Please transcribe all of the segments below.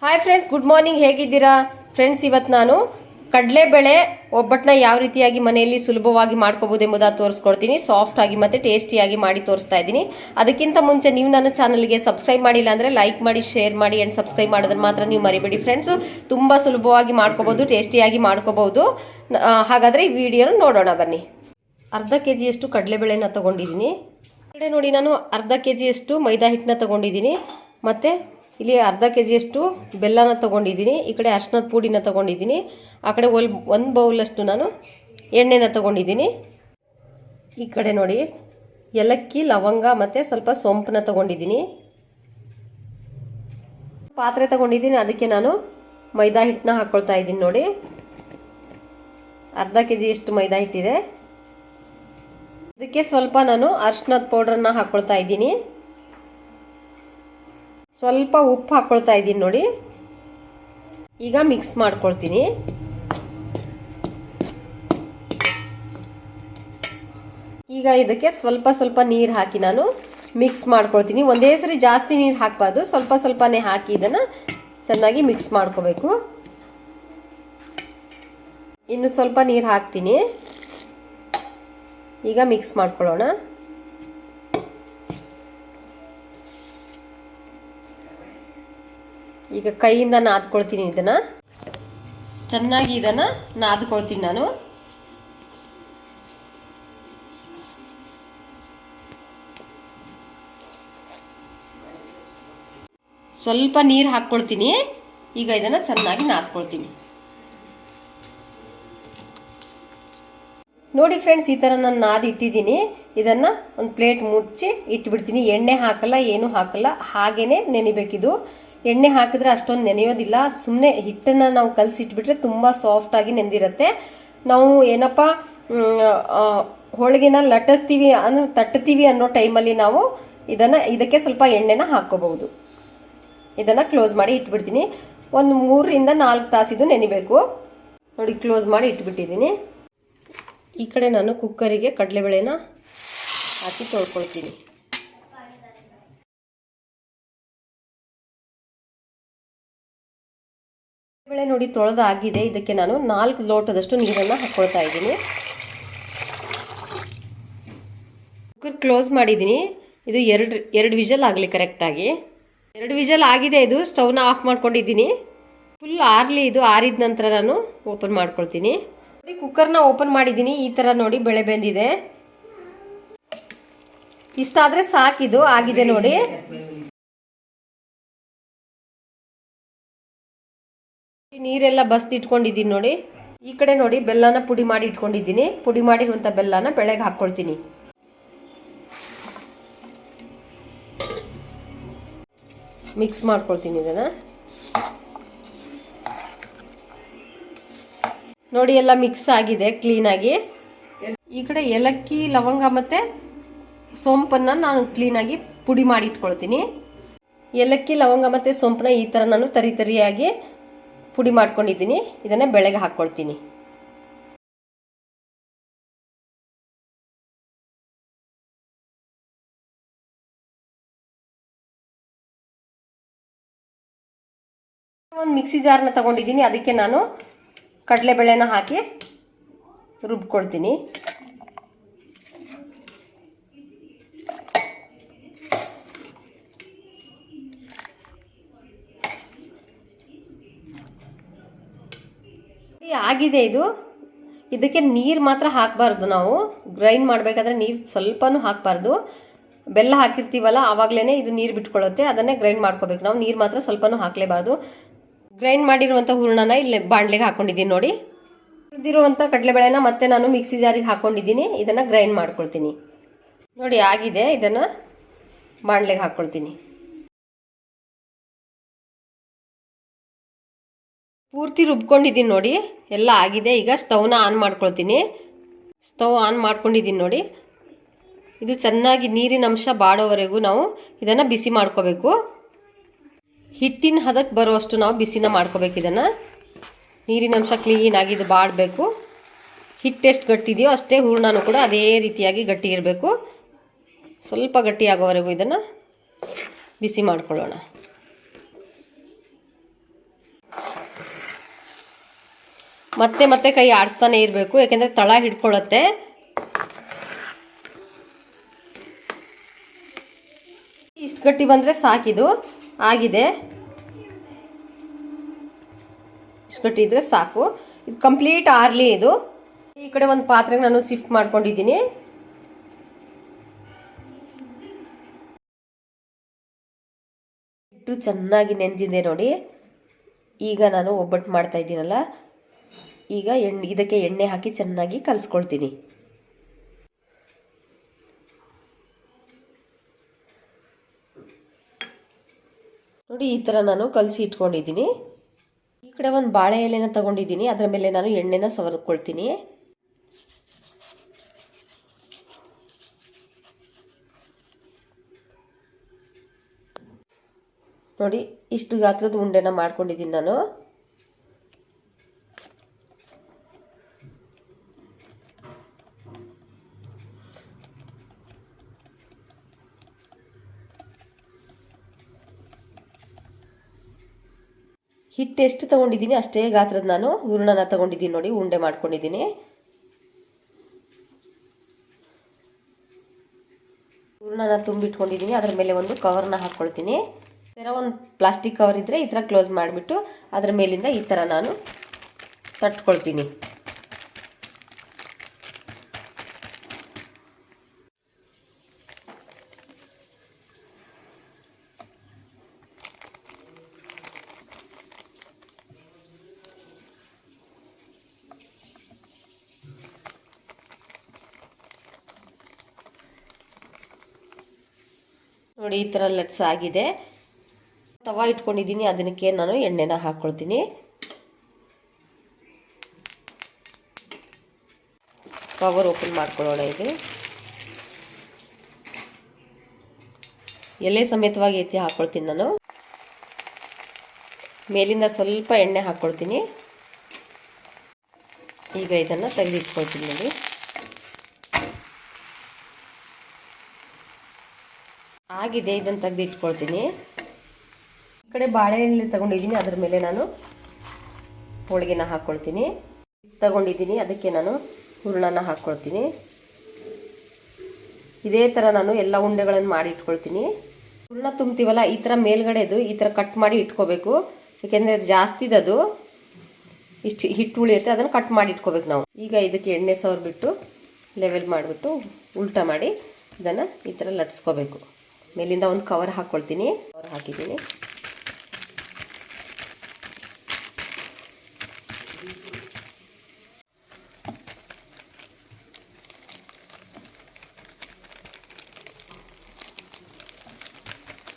Hi friends, good morning. ಹೇಗಿದ್ದೀರಾ friends? ಇವತ್ತು ನಾನು ಕಡಲೆಬೇಳೆ ಒಬ್ಬಟ್ಟನ್ನ ಯಾವ ರೀತಿಯಾಗಿ ಮನೆಯಲ್ಲಿ ಸುಲಭವಾಗಿ ಮಾಡ್ಕೋಬಹುದು ಎಂಬುದನ್ನು ತೋರಿಸ್ಕೊಡ್ತೀನಿ. ಸಾಫ್ಟ್ ಆಗಿ ಮತ್ತೆ ಟೇಸ್ಟಿಯಾಗಿ ಮಾಡಿ ತೋರಿಸ್ತಾ ಇದ್ದೀನಿ. ಅದಕ್ಕಿಂತ ಮುಂಚೆ ನೀವು ನನ್ನ ಚಾನಲ್ಗೆ ಸಬ್ಸ್ಕ್ರೈಬ್ ಮಾಡಿಲ್ಲ ಅಂದರೆ ಲೈಕ್ ಮಾಡಿ, ಶೇರ್ ಮಾಡಿ ಆ್ಯಂಡ್ ಸಬ್ಸ್ಕ್ರೈಬ್ ಮಾಡೋದನ್ನು ಮಾತ್ರ ನೀವು ಮರಿಬೇಡಿ ಫ್ರೆಂಡ್ಸು. ತುಂಬ ಸುಲಭವಾಗಿ ಮಾಡ್ಕೋಬಹುದು, ಟೇಸ್ಟಿಯಾಗಿ ಮಾಡ್ಕೋಬಹುದು. ಹಾಗಾದರೆ ಈ ವಿಡಿಯೋನ ನೋಡೋಣ ಬನ್ನಿ. ಅರ್ಧ ಕೆಜಿಯಷ್ಟು ಕಡಲೆಬೇಳೆನ ತಗೊಂಡಿದ್ದೀನಿ. ಈ ಕಡೆ ನೋಡಿ, ನಾನು ಅರ್ಧ ಕೆಜಿಯಷ್ಟು ಮೈದಾ ಹಿಟ್ಟನ್ನ ತಗೊಂಡಿದ್ದೀನಿ. ಮತ್ತು ಇಲ್ಲಿ ಅರ್ಧ ಕೆಜಿಯಷ್ಟು ಬೆಲ್ಲನ ತಗೊಂಡಿದ್ದೀನಿ. ಈ ಕಡೆ ಅರಿಶಿನದ ಪುಡಿನ ತಗೊಂಡಿದ್ದೀನಿ. ಆ ಕಡೆ ಒಂದು ಬೌಲಷ್ಟು ನಾನು ಎಣ್ಣೆನ ತಗೊಂಡಿದ್ದೀನಿ. ಈ ಕಡೆ ನೋಡಿ, ಏಲಕ್ಕಿ, ಲವಂಗ ಮತ್ತು ಸ್ವಲ್ಪ ಸೋಂಪನ್ನ ತಗೊಂಡಿದ್ದೀನಿ. ಪಾತ್ರೆ ತಗೊಂಡಿದ್ದೀನಿ, ಅದಕ್ಕೆ ನಾನು ಮೈದಾ ಹಿಟ್ಟನ್ನ ಹಾಕ್ಕೊಳ್ತಾ ಇದ್ದೀನಿ. ನೋಡಿ, ಅರ್ಧ ಕೆಜಿಯಷ್ಟು ಮೈದಾ ಹಿಟ್ಟಿದೆ. ಇದಕ್ಕೆ ಸ್ವಲ್ಪ ನಾನು ಅರಿಶಿನದ ಪೌಡ್ರನ್ನ ಹಾಕ್ಕೊಳ್ತಾ ಇದ್ದೀನಿ. ಸ್ವಲ್ಪ ಉಪ್ಪು ಹಾಕ್ಕೊಳ್ತಾ ಇದ್ದೀನಿ. ನೋಡಿ, ಈಗ ಮಿಕ್ಸ್ ಮಾಡ್ಕೊಳ್ತೀನಿ. ಈಗ ಇದಕ್ಕೆ ಸ್ವಲ್ಪ ಸ್ವಲ್ಪ ನೀರು ಹಾಕಿ ನಾನು ಮಿಕ್ಸ್ ಮಾಡ್ಕೊಳ್ತೀನಿ. ಒಂದೇ ಸರಿ ಜಾಸ್ತಿ ನೀರು ಹಾಕಬಾರ್ದು, ಸ್ವಲ್ಪ ಸ್ವಲ್ಪನೇ ಹಾಕಿ ಇದನ್ನು ಚೆನ್ನಾಗಿ ಮಿಕ್ಸ್ ಮಾಡ್ಕೋಬೇಕು. ಇನ್ನು ಸ್ವಲ್ಪ ನೀರು ಹಾಕ್ತೀನಿ. ಈಗ ಮಿಕ್ಸ್ ಮಾಡ್ಕೊಳ್ಳೋಣ. ಈಗ ಕೈಯಿಂದ ನಾದ್ಕೊಳ್ತೀನಿ. ಇದನ್ನು ಚೆನ್ನಾಗಿ ನಾದ್ಕೊಳ್ತೀನಿ ನಾನು. ಸ್ವಲ್ಪ ನೀರು ಹಾಕ್ಕೊಳ್ತೀನಿ. ಈಗ ಇದನ್ನು ಚೆನ್ನಾಗಿ ನಾದ್ಕೊಳ್ತೀನಿ. ನೋಡಿ ಫ್ರೆಂಡ್ಸ್, ಈ ಥರ ನಾನು ನಾದಿ ಇಟ್ಟಿದ್ದೀನಿ. ಇದನ್ನು ಒಂದು ಪ್ಲೇಟ್ ಮುಚ್ಚಿ ಇಟ್ಬಿಡ್ತೀನಿ. ಎಣ್ಣೆ ಹಾಕಲ್ಲ, ಏನು ಹಾಕಲ್ಲ, ಹಾಗೇನೆ ನೆನಿಬೇಕಿದು. ಎಣ್ಣೆ ಹಾಕಿದ್ರೆ ಅಷ್ಟೊಂದು ನೆನೆಯೋದಿಲ್ಲ. ಸುಮ್ಮನೆ ಹಿಟ್ಟನ್ನು ನಾವು ಕಲಸಿಟ್ಬಿಟ್ರೆ ತುಂಬ ಸಾಫ್ಟ್ ಆಗಿ ನೆಂದಿರುತ್ತೆ. ನಾವು ಏನಪ್ಪ ಹೋಳಿಗೆನ ಲಟ್ಟಿಸ್ತೀವಿ ತಟ್ಟತೀವಿ ಅನ್ನೋ ಟೈಮಲ್ಲಿ ನಾವು ಇದಕ್ಕೆ ಸ್ವಲ್ಪ ಎಣ್ಣೆನ ಹಾಕೋಬಹುದು. ಇದನ್ನು ಕ್ಲೋಸ್ ಮಾಡಿ ಇಟ್ಬಿಡ್ತೀನಿ. ಒಂದು 3 ರಿಂದ 4 ತಾಸಿದು ನೆನಿಬೇಕು. ನೋಡಿ, ಕ್ಲೋಸ್ ಮಾಡಿ ಇಟ್ಬಿಟ್ಟಿದ್ದೀನಿ. ಈ ಕಡೆ ನಾನು ಕುಕ್ಕರಿಗೆ ಕಡಲೆಬೇಳೆನ ಹಾಕಿ ತೊಳ್ಕೊಳ್ತೀನಿ. ಬೇಳೆ ನೋಡಿ ತೊಳೆದಾಗಿದೆ. ಇದಕ್ಕೆ ನಾನು 4 ಲೋಟದಷ್ಟು ನೀರನ್ನು ಹಾಕ್ಕೊಳ್ತಾ ಇದ್ದೀನಿ. ಕುಕ್ಕರ್ ಕ್ಲೋಸ್ ಮಾಡಿದ್ದೀನಿ. ಇದು ಎರಡು ವಿಷಲ್ ಆಗಲಿ ಕರೆಕ್ಟಾಗಿ. 2 ವಿಷಲ್ ಆಗಿದೆ. ಇದು ಸ್ಟವ್ನ ಆಫ್ ಮಾಡ್ಕೊಂಡಿದ್ದೀನಿ. ಫುಲ್ ಆರಲಿ. ಇದು ಆರಿದ ನಂತರ ನಾನು ಓಪನ್ ಮಾಡ್ಕೊಳ್ತೀನಿ. ನೋಡಿ, ಕುಕ್ಕರ್ನ ಓಪನ್ ಮಾಡಿದ್ದೀನಿ. ಈ ಥರ ನೋಡಿ ಬೆಳೆ ಬೆಂದಿದೆ. ಇಷ್ಟಾದರೆ ಸಾಕಿದು ಆಗಿದೆ ನೋಡಿ. ನೀರೆಲ್ಲ ಬಸ್ದು ಇಟ್ಕೊಂಡಿದ್ದೀನಿ ನೋಡಿ. ಈ ಕಡೆ ನೋಡಿ, ಬೆಲ್ಲನ ಪುಡಿ ಮಾಡಿ ಇಟ್ಕೊಂಡಿದ್ದೀನಿ. ಪುಡಿ ಮಾಡಿರುವಂಥ ಬೆಲ್ಲನ ಬೆಳೆಗೆ ಹಾಕ್ಕೊಳ್ತೀನಿ. ಮಿಕ್ಸ್ ಮಾಡ್ಕೊಳ್ತೀನಿ ಇದನ್ನು. ನೋಡಿ, ಎಲ್ಲ ಮಿಕ್ಸ್ ಆಗಿದೆ ಕ್ಲೀನಾಗಿ. ಈ ಕಡೆ ಏಲಕ್ಕಿ, ಲವಂಗ ಮತ್ತು ಸೋಂಪನ್ನು ನಾನು ಕ್ಲೀನಾಗಿ ಪುಡಿ ಮಾಡಿ ಇಟ್ಕೊಳ್ತೀನಿ. ಏಲಕ್ಕಿ, ಲವಂಗ ಮತ್ತು ಸೋಂಪನ್ನ ಈ ಥರ ನಾನು ತರಿಯಾಗಿ ಪುಡಿ ಮಾಡ್ಕೊಂಡಿದ್ದೀನಿ. ಇದನ್ನು ಬೆಳೆಗೆ ಹಾಕ್ಕೊಳ್ತೀನಿ. ಒಂದು ಮಿಕ್ಸಿ ಜಾರ್ನ ತಗೊಂಡಿದ್ದೀನಿ. ಅದಕ್ಕೆ ನಾನು ಕಡಲೆಬೇಳೆನ ಹಾಕಿ ರುಬ್ಕೊಳ್ತೀನಿ. ಆಗಿದೆ ಇದು. ಇದಕ್ಕೆ ನೀರು ಮಾತ್ರ ಹಾಕಬಾರ್ದು. ನಾವು ಗ್ರೈಂಡ್ ಮಾಡಬೇಕಾದ್ರೆ ನೀರು ಸ್ವಲ್ಪನೂ ಹಾಕಬಾರ್ದು. ಬೆಲ್ಲ ಹಾಕಿರ್ತೀವಲ್ಲ, ಆವಾಗಲೇ ಇದು ನೀರು ಬಿಟ್ಕೊಳ್ಳುತ್ತೆ. ಅದನ್ನೇ ಗ್ರೈಂಡ್ ಮಾಡ್ಕೋಬೇಕು ನಾವು. ನೀರು ಮಾತ್ರ ಸ್ವಲ್ಪನೂ ಹಾಕಲೇಬಾರ್ದು. ಗ್ರೈಂಡ್ ಮಾಡಿರುವಂಥ ಹೂರಣನ ಇಲ್ಲಿ ಬಾಣಲೆಗೆ ಹಾಕೊಂಡಿದ್ದೀನಿ. ನೋಡಿ, ಉಳಿದಿರುವಂಥ ಕಡಲೆಬೇಳೆನ ಮತ್ತೆ ನಾನು ಮಿಕ್ಸಿ ಜಾರಿಗೆ ಹಾಕೊಂಡಿದ್ದೀನಿ. ಇದನ್ನು ಗ್ರೈಂಡ್ ಮಾಡ್ಕೊಳ್ತೀನಿ. ನೋಡಿ, ಆಗಿದೆ. ಇದನ್ನು ಬಾಣಲೆಗೆ ಹಾಕ್ಕೊಳ್ತೀನಿ. ಪೂರ್ತಿ ರುಬ್ಕೊಂಡಿದ್ದೀನಿ ನೋಡಿ, ಎಲ್ಲ ಆಗಿದೆ. ಈಗ ಸ್ಟವ್ನ ಆನ್ ಮಾಡ್ಕೊಳ್ತೀನಿ. ಸ್ಟವ್ ಆನ್ ಮಾಡ್ಕೊಂಡಿದ್ದೀನಿ ನೋಡಿ. ಇದು ಚೆನ್ನಾಗಿ ನೀರಿನ ಅಂಶ ಬಾಡೋವರೆಗೂ ನಾವು ಇದನ್ನು ಬಿಸಿ ಮಾಡ್ಕೋಬೇಕು. ಹಿಟ್ಟಿನ ಹದಕ್ಕೆ ಬರುವಷ್ಟು ನಾವು ಬಿಸಿನ ಮಾಡ್ಕೋಬೇಕು. ಇದನ್ನು ನೀರಿನ ಅಂಶ ಕ್ಲೀನಾಗಿ ಇದು ಬಾಡಬೇಕು. ಹಿಟ್ಟು ಎಷ್ಟು ಗಟ್ಟಿ ಇದೆಯೋ ಅಷ್ಟೇ ಹೂರಣನೂ ಕೂಡ ಅದೇ ರೀತಿಯಾಗಿ ಗಟ್ಟಿ ಇರಬೇಕು. ಸ್ವಲ್ಪ ಗಟ್ಟಿಯಾಗೋವರೆಗೂ ಇದನ್ನು ಬಿಸಿ ಮಾಡ್ಕೊಳ್ಳೋಣ. ಮತ್ತೆ ಮತ್ತೆ ಕೈ ಆಡಿಸ್ತಾನೆ ಇರಬೇಕು, ಯಾಕೆಂದರೆ ತಳ ಹಿಡ್ಕೊಳ್ಳುತ್ತೆ. ಇಷ್ಟು ಗಟ್ಟಿ ಬಂದರೆ ಸಾಕಿದು, ಆಗಿದೆ. ಇಷ್ಟು ಗಟ್ಟಿ ಇದ್ರೆ ಸಾಕು. ಇದು ಕಂಪ್ಲೀಟ್ ಆರ್ಲಿ. ಇದು ಈ ಕಡೆ ಒಂದು ಪಾತ್ರೆಗೆ ನಾನು ಶಿಫ್ಟ್ ಮಾಡ್ಕೊಂಡಿದ್ದೀನಿ. ಹಿಟ್ಟು ಚೆನ್ನಾಗಿ ನೆಂದಿದೆ ನೋಡಿ. ಈಗ ನಾನು ಒಬ್ಬಟ್ಟು ಮಾಡ್ತಾ ಇದ್ದೀನಲ್ಲ, ಈಗ ಇದಕ್ಕೆ ಎಣ್ಣೆ ಹಾಕಿ ಚೆನ್ನಾಗಿ ಕಲಿಸ್ಕೊಳ್ತೀನಿ. ನೋಡಿ ಈ ಥರ ನಾನು ಕಲಸಿ ಇಟ್ಕೊಂಡಿದ್ದೀನಿ. ಈ ಕಡೆ ಒಂದು ಬಾಳೆ ಎಲೆನ ತಗೊಂಡಿದ್ದೀನಿ, ಅದರ ಮೇಲೆ ನಾನು ಎಣ್ಣೆನ ಸವರ್ಕೊಳ್ತೀನಿ. ನೋಡಿ ಇಷ್ಟು ಗಾತ್ರದ ಉಂಡೆನ ಮಾಡ್ಕೊಂಡಿದ್ದೀನಿ ನಾನು. ಹಿಟ್ಟು ಎಷ್ಟು ತಗೊಂಡಿದ್ದೀನಿ ಅಷ್ಟೇ ಗಾತ್ರದ ನಾನು ಹೂರಣನ ತಗೊಂಡಿದ್ದೀನಿ. ನೋಡಿ ಉಂಡೆ ಮಾಡ್ಕೊಂಡಿದ್ದೀನಿ. ಹೂರಣನ ತುಂಬಿಟ್ಕೊಂಡಿದ್ದೀನಿ. ಅದರ ಮೇಲೆ ಒಂದು ಕವರ್ನ ಹಾಕ್ಕೊಳ್ತೀನಿ. ಈ ಥರ ಒಂದು ಪ್ಲಾಸ್ಟಿಕ್ ಕವರ್ ಇದ್ದರೆ ಈ ಥರ ಕ್ಲೋಸ್ ಮಾಡಿಬಿಟ್ಟು ಅದರ ಮೇಲಿಂದ ಈ ಥರ ನಾನು ತಟ್ಕೊಳ್ತೀನಿ. ನೋಡಿ ಈ ಥರ ಲಟ್ಸ್ ಆಗಿದೆ. ತವಾ ಇಟ್ಕೊಂಡಿದ್ದೀನಿ, ಅದಕ್ಕೆ ನಾನು ಎಣ್ಣೆನ ಹಾಕ್ಕೊಳ್ತೀನಿ. ಕವರ್ ಓಪನ್ ಮಾಡ್ಕೊಳ್ಳೋಣ. ಇದು ಎಲೆ ಸಮೇತವಾಗಿ ಎತ್ತಿ ಹಾಕ್ಕೊಳ್ತೀನಿ ನಾನು. ಮೇಲಿಂದ ಸ್ವಲ್ಪ ಎಣ್ಣೆ ಹಾಕ್ಕೊಳ್ತೀನಿ. ಈಗ ಇದನ್ನು ತೆಗೆದಿಟ್ಕೊಳ್ತೀನಿ ನೋಡಿ. ಆಗಿದೆ, ಇದನ್ನು ತೆಗೆದು ಇಟ್ಕೊಳ್ತೀನಿ. ಈ ಕಡೆ ಬಾಳೆಹಣ್ಣು ತಗೊಂಡಿದ್ದೀನಿ, ಅದರ ಮೇಲೆ ನಾನು ಹೋಳಿಗೆನ ಹಾಕ್ಕೊಳ್ತೀನಿ. ತಗೊಂಡಿದ್ದೀನಿ, ಅದಕ್ಕೆ ನಾನು ಹೂರಣನ ಹಾಕ್ಕೊಳ್ತೀನಿ. ಇದೇ ಥರ ನಾನು ಎಲ್ಲ ಉಂಡೆಗಳನ್ನು ಮಾಡಿ ಇಟ್ಕೊಳ್ತೀನಿ. ಹೂರಣ ತುಂಬ್ತೀವಲ್ಲ, ಈ ಥರ ಮೇಲ್ಗಡೆದು ಈ ಥರ ಕಟ್ ಮಾಡಿ ಇಟ್ಕೋಬೇಕು. ಯಾಕೆಂದರೆ ಅದು ಜಾಸ್ತಿದದು ಇಷ್ಟು ಹಿಟ್ಟು ಉಳಿಯುತ್ತೆ, ಅದನ್ನು ಕಟ್ ಮಾಡಿ ಇಟ್ಕೋಬೇಕು ನಾವು. ಈಗ ಇದಕ್ಕೆ ಎಣ್ಣೆ ಸವರ್ಬಿಟ್ಟು ಲೆವೆಲ್ ಮಾಡಿಬಿಟ್ಟು ಉಲ್ಟಾ ಮಾಡಿ ಇದನ್ನು ಈ ಥರ ಲಟ್ಸ್ಕೋಬೇಕು. ಮೇಲಿಂದ ಒಂದು ಕವರ್ ಹಾಕ್ಕೊಳ್ತೀನಿ. ಕವರ್ ಹಾಕಿದ್ದೀನಿ.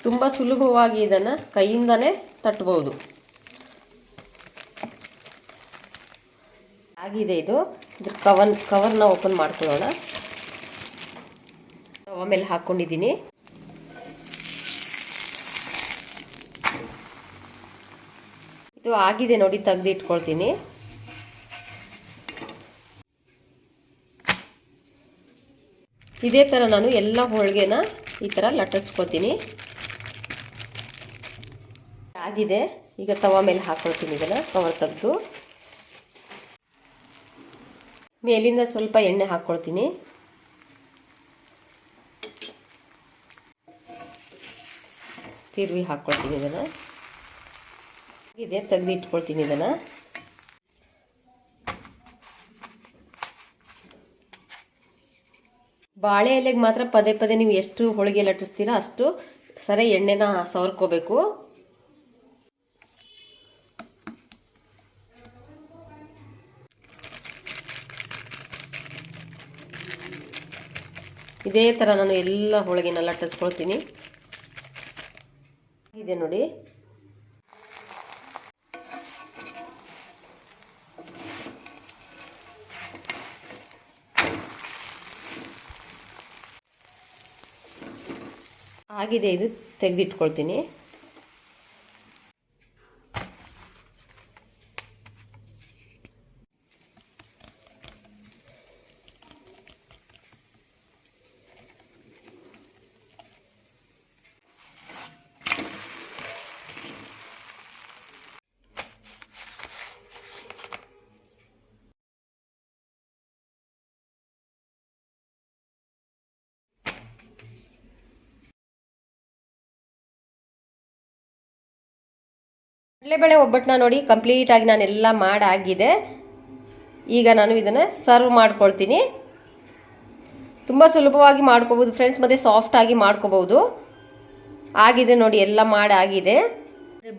ತುಂಬ ಸುಲಭವಾಗಿ ಇದನ್ನು ಕೈಯಿಂದನೇ ತಟ್ಟಬಹುದು. ಆಗಿದೆ ಇದು. ಇದ್ರ ಕವರ್ನ ಓಪನ್ ಮಾಡ್ಕೊಳ್ಳೋಣ. ತವ ಮೇಲೆ ಹಾಕ್ಕೊಂಡಿದ್ದೀನಿ. ಇದು ಆಗಿದೆ ನೋಡಿ, ತೆಗೆದು ಇಟ್ಕೊಳ್ತೀನಿ. ಇದೇ ಥರ ನಾನು ಎಲ್ಲ ಹೋಳಿಗೆನ ಈ ಥರ ಲಟ್ಟಿಸ್ಕೊತೀನಿ. ಆಗಿದೆ. ಈಗ ತವ ಮೇಲೆ ಹಾಕ್ಕೊಳ್ತೀನಿ. ಇದನ್ನು ಕವರ್ ತೆಗೆದು ಮೇಲಿಂದ ಸ್ವಲ್ಪ ಎಣ್ಣೆ ಹಾಕ್ಕೊಳ್ತೀನಿ. ತಿರುವಿ ಹಾಕ್ಕೊಳ್ತೀನಿ. ಇದನ್ನು ಇದೆ, ತೆಗೆದು ಇಟ್ಕೊಳ್ತೀನಿ. ಇದನ್ನು ಬಾಳೆ ಎಲೆಗೆ ಮಾತ್ರ ಪದೇ ಪದೇ ನೀವು ಎಷ್ಟು ಹೋಳಿಗೆ ಲಟ್ಟಿಸ್ತೀರಾ ಅಷ್ಟು ಸರಿ ಎಣ್ಣೆನ ಸವರ್ಕೋಬೇಕು. ಇದೇ ಥರ ನಾನು ಎಲ್ಲ ಹೋಳಿಗೆನ ಲಟ್ಟಿಸ್ಕೊಳ್ತೀನಿ. ಇದೆ ನೋಡಿ. ಆಗಿದೆ, ಇದು ತೆಗೆದಿಟ್ಕೊಳ್ತೀನಿ. ಕಡಲೆಬೇಳೆ ಒಬ್ಬಟ್ಟನ್ನ ನೋಡಿ ಕಂಪ್ಲೀಟಾಗಿ ನಾನೆಲ್ಲ ಮಾಡಾಗಿದೆ. ಈಗ ನಾನು ಇದನ್ನು ಸರ್ವ್ ಮಾಡ್ಕೊಳ್ತೀನಿ. ತುಂಬ ಸುಲಭವಾಗಿ ಮಾಡ್ಕೋಬೋದು ಫ್ರೆಂಡ್ಸ್, ಮತ್ತು ಸಾಫ್ಟಾಗಿ ಮಾಡ್ಕೋಬೋದು. ಆಗಿದೆ ನೋಡಿ, ಎಲ್ಲ ಮಾಡಾಗಿದೆ.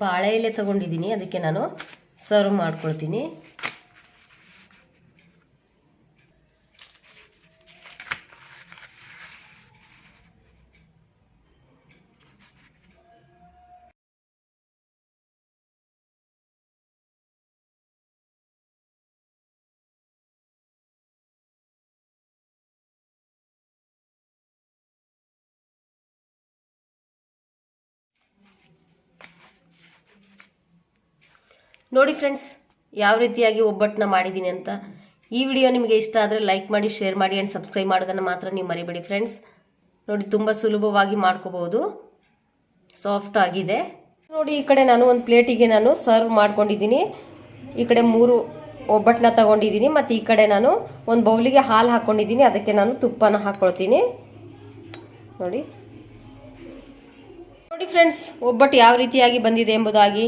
ಬಾಳೆ ಎಲೆ ತಗೊಂಡಿದ್ದೀನಿ, ಅದಕ್ಕೆ ನಾನು ಸರ್ವ್ ಮಾಡ್ಕೊಳ್ತೀನಿ. ನೋಡಿ ಫ್ರೆಂಡ್ಸ್, ಯಾವ ರೀತಿಯಾಗಿ ಒಬ್ಬಟ್ಟನ್ನ ಮಾಡಿದ್ದೀನಿ ಅಂತ. ಈ ವಿಡಿಯೋ ನಿಮಗೆ ಇಷ್ಟ ಆದರೆ ಲೈಕ್ ಮಾಡಿ, ಶೇರ್ ಮಾಡಿ ಆ್ಯಂಡ್ ಸಬ್ಸ್ಕ್ರೈಬ್ ಮಾಡೋದನ್ನು ಮಾತ್ರ ನೀವು ಮರಿಬೇಡಿ ಫ್ರೆಂಡ್ಸ್. ನೋಡಿ, ತುಂಬ ಸುಲಭವಾಗಿ ಮಾಡ್ಕೋಬಹುದು, ಸಾಫ್ಟ್ ಆಗಿದೆ. ನೋಡಿ, ಈ ಕಡೆ ನಾನು ಒಂದು ಪ್ಲೇಟಿಗೆ ನಾನು ಸರ್ವ್ ಮಾಡ್ಕೊಂಡಿದ್ದೀನಿ. ಈ ಕಡೆ 3 ಒಬ್ಬಟ್ಟನ್ನ ತಗೊಂಡಿದ್ದೀನಿ, ಮತ್ತು ಈ ಕಡೆ ನಾನು ಒಂದು ಬೌಲಿಗೆ ಹಾಲು ಹಾಕ್ಕೊಂಡಿದ್ದೀನಿ, ಅದಕ್ಕೆ ನಾನು ತುಪ್ಪನ ಹಾಕ್ಕೊಳ್ತೀನಿ. ನೋಡಿ ನೋಡಿ ಫ್ರೆಂಡ್ಸ್, ಒಬ್ಬಟ್ಟು ಯಾವ ರೀತಿಯಾಗಿ ಬಂದಿದೆ ಎಂಬುದಾಗಿ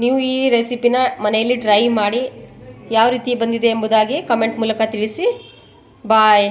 ನೀವು ಈ ರೆಸಿಪಿನ ಮನೆಯಲ್ಲಿ ಟ್ರೈ ಮಾಡಿ ಯಾವ ರೀತಿ ಬಂದಿದೆ ಎಂಬುದಾಗಿ ಕಮೆಂಟ್ ಮೂಲಕ ತಿಳಿಸಿ. ಬಾಯ್.